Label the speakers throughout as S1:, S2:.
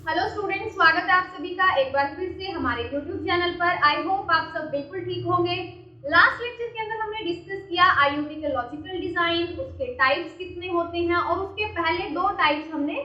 S1: Hello students, स्वागत है आप सभी का एक बार फिर से हमारे YouTube चैनल पर। आई होप आप सब बिल्कुल ठीक होंगे। लास्ट लेक्चर के अंदर हमने डिस्कस किया IoT के लॉजिकल डिजाइन, उसके टाइप्स कितने होते हैं और उसके पहले दो टाइप्स हमने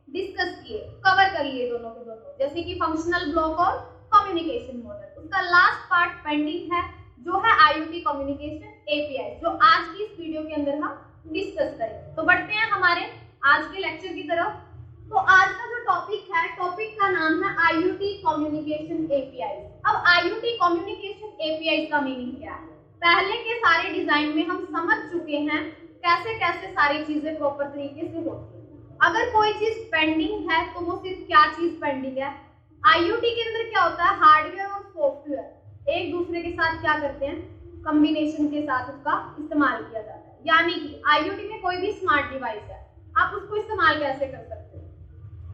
S1: डिस्कस किए, कवर कर लिए दोनों के दोनों, जैसे कि फंक्शनल ब्लॉक और कम्युनिकेशन मॉडल। उसका लास्ट पार्ट पेंडिंग है जो है IoT कम्युनिकेशन API, जो आज की इस वीडियो के अंदर हम डिस्कस करेंगे। तो बढ़ते हैं हमारे आज के लेक्चर की तरफ। तो आज का जो टॉपिक है, टॉपिक का नाम है IoT कम्युनिकेशन API। अब IoT कम्युनिकेशन API का मीनिंग क्या है? पहले के सारे डिजाइन में हम समझ चुके हैं कैसे कैसे सारी चीजें प्रॉपर तरीके से होती है। अगर कोई चीज पेंडिंग है तो वो सिर्फ क्या चीज पेंडिंग है? IoT के अंदर क्या होता है, हार्डवेयर और सॉफ्टवेयर एक दूसरे के साथ क्या करते हैं, कॉम्बिनेशन के साथ उसका इस्तेमाल किया जाता है। यानी कि IoT में कोई भी स्मार्ट डिवाइस है, आप उसको इस्तेमाल कैसे कर सकते हो?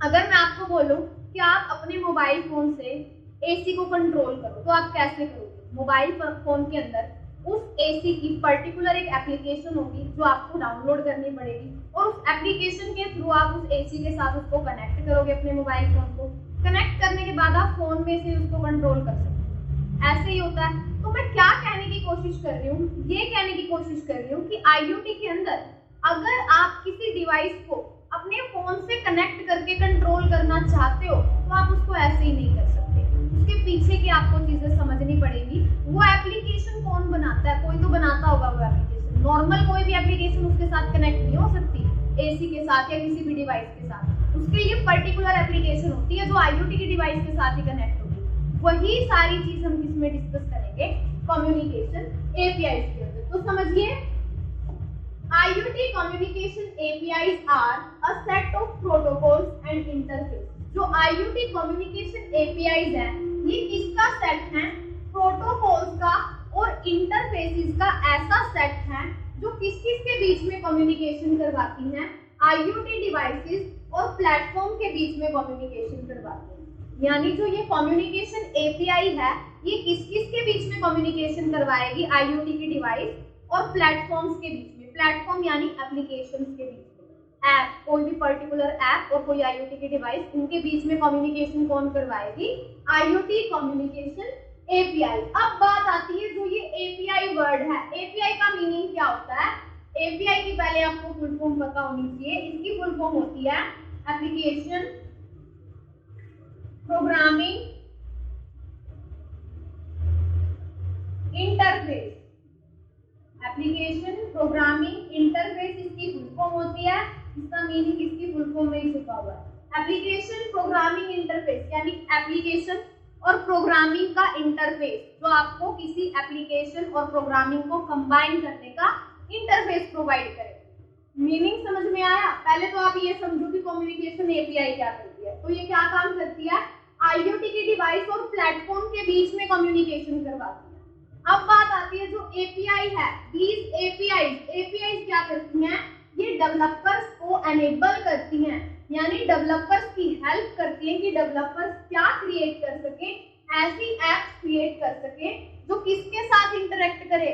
S1: अगर मैं आपको बोलूं कि आप अपने मोबाइल फोन से AC को कंट्रोल करो, तो आप कैसे करोगे? मोबाइल फोन के अंदर उस AC की पर्टिकुलर एक एप्लीकेशन होगी जो आपको डाउनलोड करनी पड़ेगी, और उस एप्लीकेशन के थ्रू आप उस AC के साथ उसको कनेक्ट करोगे, अपने मोबाइल फोन को कनेक्ट करने के बाद आप फोन में से उसको कंट्रोल कर सकते हो। ऐसे ही होता है। तो मैं क्या कहने की कोशिश कर रही हूँ, ये कहने की कोशिश कर रही हूँ कि IoT के अंदर अगर आप किसी डिवाइस को अपने फोन से कनेक्ट करके कंट्रोल करना चाहते हो तो आप उसको ऐसे ही नहीं कर सकते। उसके पीछे की आपको चीजें समझनी पड़ेगी। वो एप्लीकेशन कौन बनाता है? कोई तो बनाता होगा वो एप्लीकेशन। नॉर्मल कोई भी एप्लीकेशन उसके साथ कनेक्ट नहीं हो सकती, AC के साथ या किसी भी डिवाइस के साथ। उसके लिए पर्टिकुलर एप्लीकेशन होती है जो IoT की डिवाइस के साथ ही कनेक्ट होगी। वही सारी चीज हम किसमें डिस्कस करेंगे? कम्युनिकेशन API के अंदर। तो समझिए, IoT communication APIs are a set of protocols and interface। जो IoT communication APIs है, ये किसका सेट है? प्रोटोकॉल्स का और इंटरफेसेस का ऐसा सेट है जो किस किस के बीच में कम्युनिकेशन करवाती हैं? IoT डिवाइसेस और प्लेटफॉर्म के बीच में कम्युनिकेशन करवाती हैं। यानी जो ये कम्युनिकेशन API है, ये किस किस के बीच में कम्युनिकेशन करवाएगी? IoT की डिवाइस और प्लेटफॉर्म्स के बीच में। प्लेटफॉर्म यानी एप्लीकेशंस के बीच में, ऐप, कोई भी पर्टिकुलर ऐप और कोई IoT की डिवाइस, उनके बीच में कम्युनिकेशन कौन करवाएगी? IoT communication API। अब बात आती है जो ये API वर्ड है, API का मीनिंग क्या होता है? API की पहले आपको फुल फॉर्म पता होनी चाहिए। इसकी फुल फॉर्म होती है application programming interface. Application programming interface इसकी फुल फॉर्म होती है। इसका मीनिंग इसकी फुल फॉर्म में ही छुपा हुआ है। एप्लीकेशन प्रोग्रामिंग इंटरफेस यानी एप्लीकेशन और प्रोग्रामिंग का इंटरफेस, जो आपको किसी एप्लीकेशन और प्रोग्रामिंग को कंबाइन करने का इंटरफेस प्रोवाइड करे। मीनिंग समझ में आया? पहले तो आप ये समझो कि कम्युनिकेशन API क्या करती है। तो ये क्या काम करती है? IoT की डिवाइस और प्लेटफॉर्म के बीच में कम्युनिकेशन करवाती है। अब बात आती है जो API है, these APIs क्या करती हैं? ये डेवलपर्स को एनेबल करती हैं, यानी डेवलपर्स की हेल्प करती हैं कि डेवलपर्स क्या क्रिएट कर सके, ऐसी एप्स क्रिएट कर सके जो किसके साथ इंटरेक्ट करे?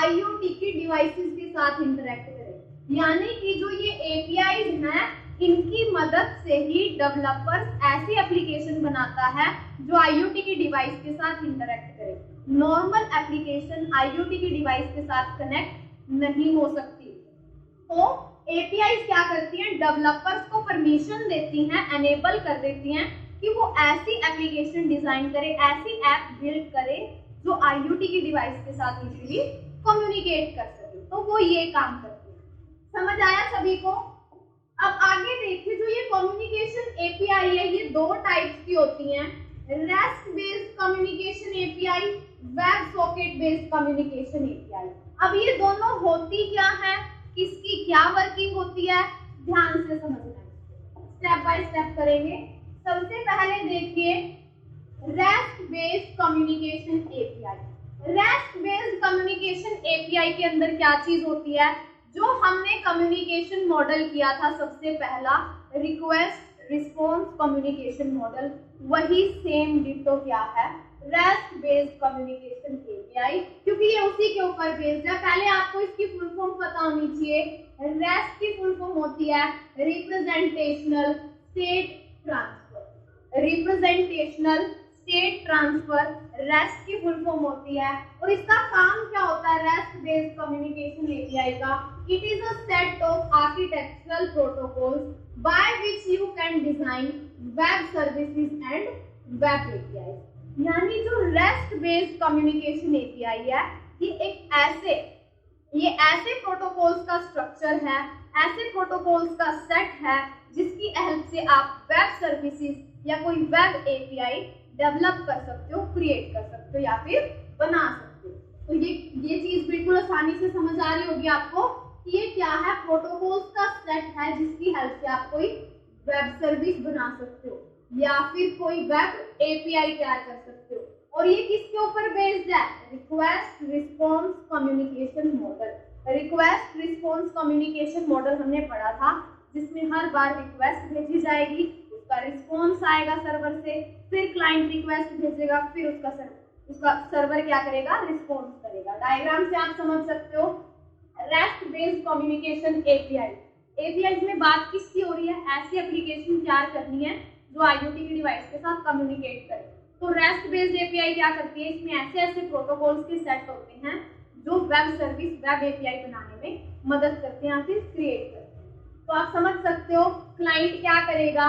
S1: IoT की डिवाइसेस के साथ इंटरेक्ट करे। यानी कि जो ये APIs हैं, इनकी मदद से ही डेवलपर्स ऐसी एप्लीकेशन बनाता है जो IoT की डिवाइस के साथ इंटरेक्ट करे। नॉर्मल एप्लीकेशन IoT की डिवाइस के साथ कनेक्ट नहीं हो सकती। तो APIs क्या करती हैं? डेवलपर्स को परमिशन देती हैं, एनेबल कर देती हैं कि वो ऐसी एप्लीकेशन डिजाइन करे, ऐसी ऐप बिल्ड करे जो IoT की डिवाइस के साथ इजीली कम्युनिकेट कर सके। तो वो ये काम करती है। समझ आया सभी को? अब आगे देखिए, जो ये कम्युनिकेशन API है, ये दो टाइप्स की होती हैं। REST based communication API, web socket based communication API। अब ये दोनों होती क्या है, किसकी क्या वर्किंग होती है, ध्यान से समझना है। स्टेप बाय स्टेप करेंगे। सबसे पहले देखिए REST based communication API। REST based communication API के अंदर क्या चीज होती है? जो हमने कम्युनिकेशन मॉडल किया था सबसे पहला, रिक्वेस्ट रिस्पॉन्स कम्युनिकेशन मॉडल, वही सेम डिटो क्या है? REST बेस्ड कम्युनिकेशन API, क्योंकि ये उसी के ऊपर बेस्ड है। पहले आपको इसकी फुल फॉर्म पता होनी चाहिए। REST की फुल फॉर्म होती है representational state transfer. Representational state transfer, rest की फुल फॉर्म होती है। और इसका काम क्या होता है रेस्ट बेस्ड कम्युनिकेशन एपीआई का? It is a set of architectural protocols by which you can design web services and web API. यानी जो रेस्ट बेस्ड कम्युनिकेशन एपीआई है ये ऐसे प्रोटोकॉल्स का स्ट्रक्चर है, ऐसे प्रोटोकॉल्स का सेट है जिसकी हेल्प से आप वेब सर्विसेज या कोई वेब एपीआई डेवलप कर सकते हो, क्रिएट कर सकते हो या फिर बना सकते हो। तो ये चीज बिल्कुल आसानी से समझ आ रही होगी आपको कि ये क्या है, प्रोटोकॉल्स का सेट है जिसकी हेल्प से आप कोई वेब सर्विस बना सकते हो या फिर कोई वेब एपीआई तैयार कर सकते हो। और ये किसके ऊपर बेस्ड है? Request response communication model. Request response communication model हमने पढ़ा था, जिसमें हर बार रिक्वेस्ट भेजी जाएगी, उसका रिस्पॉन्स आएगा सर्वर से, फिर क्लाइंट रिक्वेस्ट भेजेगा, फिर उसका सर्वर क्या करेगा? रिस्पॉन्स करेगा। डायग्राम से आप समझ सकते हो rest based communication API. API में बात किसकी हो रही है? ऐसी एप्लीकेशन तैयार करनी है जो आईओटी के डिवाइस के साथ कम्युनिकेट करे। तो रेस्ट बेस्ड एपीआई क्या करती है? इसमें ऐसे ऐसे प्रोटोकॉल्स के सेट होते हैं जो वेब सर्विस, वेब एपीआई बनाने में मदद करते हैं या फिर क्रिएट करते हैं। तो आप समझ सकते हो क्लाइंट क्या करेगा?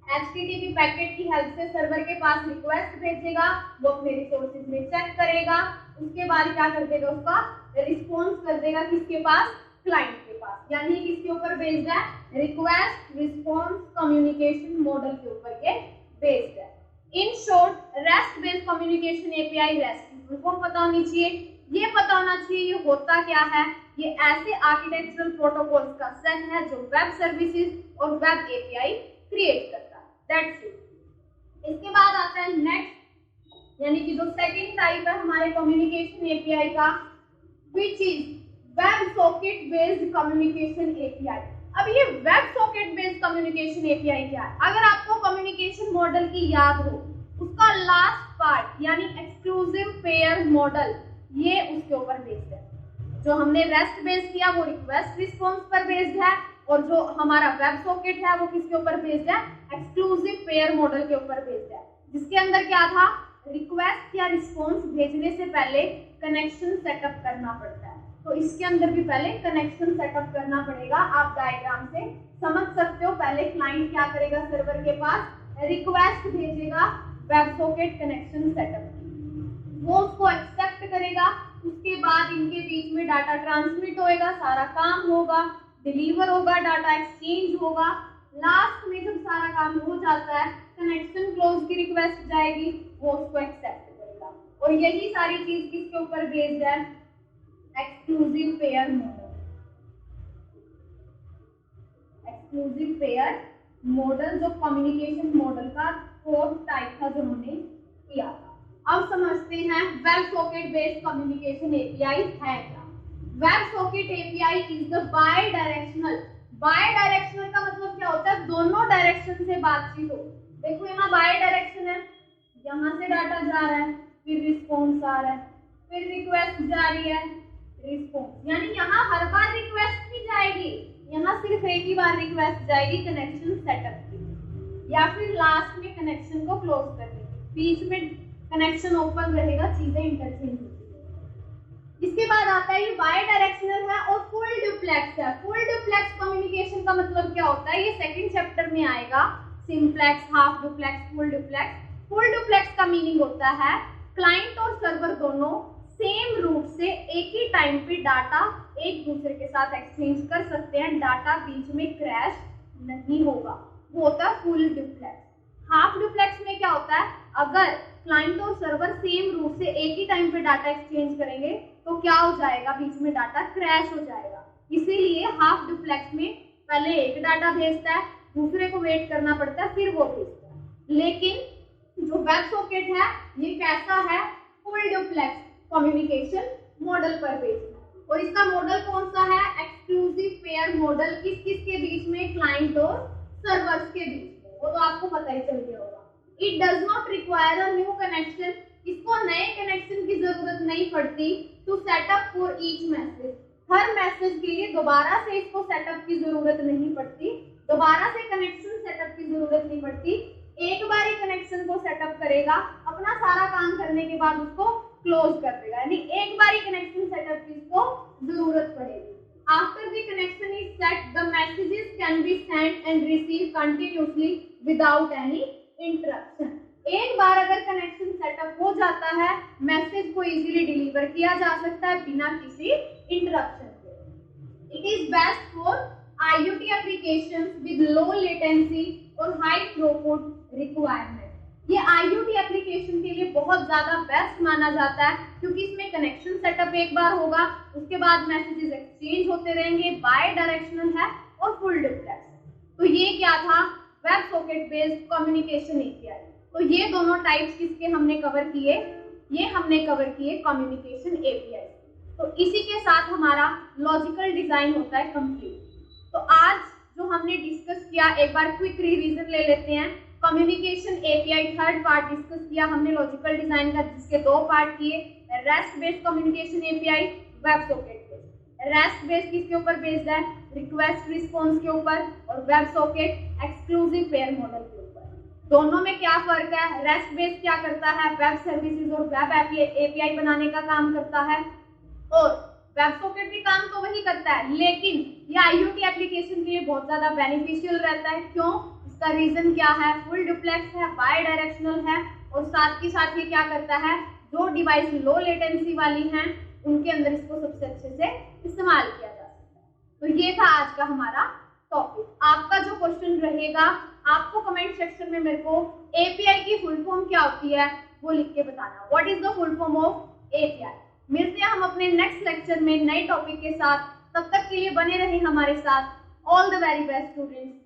S1: HTTP पैकेट की हेल्प से सर्वर के पास रिक्वेस्ट भेजेगा, वो अपने रिसोर्सेज में चेक करेगा, उसके बाद क्या कर देगा? उसका रिस्पॉन्स कर देगा किसके पास? क्लाइंट के पास। यानी किसके ऊपर बेस्ड है? रिक्वेस्ट रिस्पॉन्स कम्युनिकेशन मॉडल के ऊपर ये बेस्ड है। In short, rest based communication API, rest की फुल फॉर्म पता होनी चाहिए, ये पता होना चाहिए ये होता क्या है। ये ऐसे आर्किटेक्चरल प्रोटोकॉल्स का सेट है जो वेब सर्विसेज और वेब एपीआई क्रिएट करता है। That's it. इसके बाद आता है नेक्स्ट, यानी कि जो सेकंड टाइप है हमारे कम्युनिकेशन एपीआई का, which is web socket based communication API. अब ये web socket based communication API क्या है? अगर आपको कम्युनिकेशन मॉडल की याद हो, उसका लास्ट पार्ट यानी एक्सक्लूसिव पेयर मॉडल, ये उसके ऊपर बेस्ड है। जो हमने रेस्ट बेस्ड किया वो रिक्वेस्ट रिस्पॉन्स पर बेस्ड है, और जो हमारा वेब सॉकेट है वो किसके ऊपर बेस्ड है? एक्सक्लूसिव पेयर मॉडल के ऊपर बेस्ड है, जिसके अंदर क्या था? रिक्वेस्ट या रिस्पॉन्स भेजने से पहले कनेक्शन सेटअप करना पड़ता है। तो इसके अंदर भी पहले कनेक्शन सेटअप करना पड़ेगा। आप डायग्राम से समझ सकते हो, पहले क्लाइंट क्या करेगा? सर्वर के पास रिक्वेस्ट भेजेगा वेब सॉकेट कनेक्शन सेटअप की, वो उसको एक्सेप्ट करेगा, उसके बाद इनके बीच में डाटा ट्रांसमिट होएगा, सारा काम होगा, डिलीवर होगा, डाटा एक्सचेंज होगा। लास्ट में जब सारा काम हो जाता है, कनेक्शन क्लोज की रिक्वेस्ट जाएगी, वो उसको एक्सेप्ट करेगा। और यही सारी चीज किसके ऊपर बेस्ड है? Exclusive pair model. Exclusive pair model जो कम्युनिकेशन मॉडल का फोर्थ टाइप था जो हमने किया था। अब समझते हैं web socket based communication API है क्या। Web socket API is the bidirectional. Bidirectional का मतलब क्या होता है? दोनों डायरेक्शन से बातचीत हो। देखो यहाँ बाय डायरेक्शन है, यहाँ से डाटा जा रहा है, फिर रिस्पॉन्स आ रहा है, फिर रिक्वेस्ट जा रही है, रिस्पॉन्स। यानी यहाँ हर बार रिक्वेस्ट नहीं जाएगी, यहाँ सिर्फ एक ही बार रिक्वेस्ट जाएगी कनेक्शन सेटअप की, या फिर लास्ट में कनेक्शन को क्लोज करने की। बीच में कनेक्शन ओपन रहेगा, चीजें इंटरचेंज होती है। इसके बाद आता है ये बाय डायरेक्शनल है और फुल डुप्लेक्स है। फुल डुप्लेक्स कम्युनिकेशन का मतलब क्या होता है? ये सेकंड चैप्टर में आएगा, simplex, half duplex, full duplex. Full duplex का मीनिंग होता है क्लाइंट और सर्वर दोनों सेम रूट से एक ही टाइम पे डाटा एक दूसरे के साथ एक्सचेंज कर सकते हैं, डाटा बीच में क्रैश नहीं होगा, वो होता है फुल डुप्लेक्स। हाफ डुप्लेक्स में क्या होता है? अगर क्लाइंट और सर्वर सेम रूट से एक ही टाइम पे डाटा एक्सचेंज करेंगे तो क्या हो जाएगा? बीच में डाटा क्रैश हो जाएगा। इसीलिए हाफ डुप्लेक्स में पहले एक डाटा भेजता है, दूसरे को वेट करना पड़ता है, फिर वो भेजता है। लेकिन जो वेब सॉकेट है ये कैसा है? फुल डुप्लेक्स कम्युनिकेशन मॉडल पर बेस्ड है। और इसका मॉडल कौन सा है? Exclusive pair model. किस किस के बीच में? क्लाइंट और सर्वर्स के बीच में, वो तो आपको पता ही चल गया होगा। It does not require a new connection. इसको नए कनेक्शन की जरूरत नहीं पड़ती to set up for each message. हर मैसेज के लिए दोबारा से इसको सेटअप की जरूरत नहीं पड़ती, दोबारा से कनेक्शन सेटअप की जरूरत नहीं पड़ती। एक बार कनेक्शन को सेटअप करेगा, अपना सारा काम करने के बाद उसको क्लोज कर देगा, यानी एक बार ही कनेक्शन सेटअप की इसको जरूरत पड़ेगी। After the connection is set the messages can be send and receive continuously without any interruption. एक बार अगर कनेक्शन सेटअप हो जाता है, मैसेज को इजीली डिलीवर किया जा सकता है बिना किसी इंटरप्शन के। It is best for IoT applications with low latency और हाई थ्रूपुट रिक्वायरमेंट। ये IoT एप्लीकेशन के लिए बहुत ज्यादा बेस्ट माना जाता है, क्योंकि इसमें कनेक्शन सेटअप एक बार होगा, उसके बाद मैसेजेस एक्सचेंज होते रहेंगे, बाय डायरेक्शनल है और फुल डुप्लेक्स। तो ये क्या था, web socket based communication API। तो ये दोनों टाइप्स किसके हमने कवर किए, ये हमने कवर किए कम्युनिकेशन API। तो इसी के साथ हमारा लॉजिकल डिजाइन होता है कंप्लीट। तो आज जो हमने डिस्कस किया, एक बार क्विक रिवीजन ले लेते हैं। Communication API third part discuss किया हमने लॉजिकल डिजाइन का, जिसके दो पार्ट किए, rest based communication API, web socket based. Rest based किसके ऊपर बेस्ड है, रिक्वेस्ट रिस्पॉन्स के ऊपर, और web socket exclusive pair model के ऊपर। दोनों में क्या फर्क है, रेस्ट बेस्ड क्या करता है, वेब सर्विसेज और वेब API बनाने का काम करता है, और वेब सॉकेट भी काम तो वही करता है, लेकिन ये IoT एप्लीकेशन के लिए बहुत ज्यादा बेनिफिशियल रहता है। क्यों, इसका रीजन क्या है, फुल डुप्लेक्स है, बाय डायरेक्शनल है, और साथ ही साथ ये क्या करता है, जो डिवाइस लो लेटेंसी वाली हैं उनके अंदर इसको सबसे अच्छे से इस्तेमाल किया जा सकता है। तो ये था आज का हमारा टॉपिक। आपका जो क्वेश्चन रहेगा, आपको कमेंट सेक्शन में मेरे को API की फुल फॉर्म क्या होती है वो लिख के बताना। What is the full form of API। मिलते हैं हम अपने नेक्स्ट लेक्चर में नए टॉपिक के साथ, तब तक के लिए बने रहें हमारे साथ। All the very best students.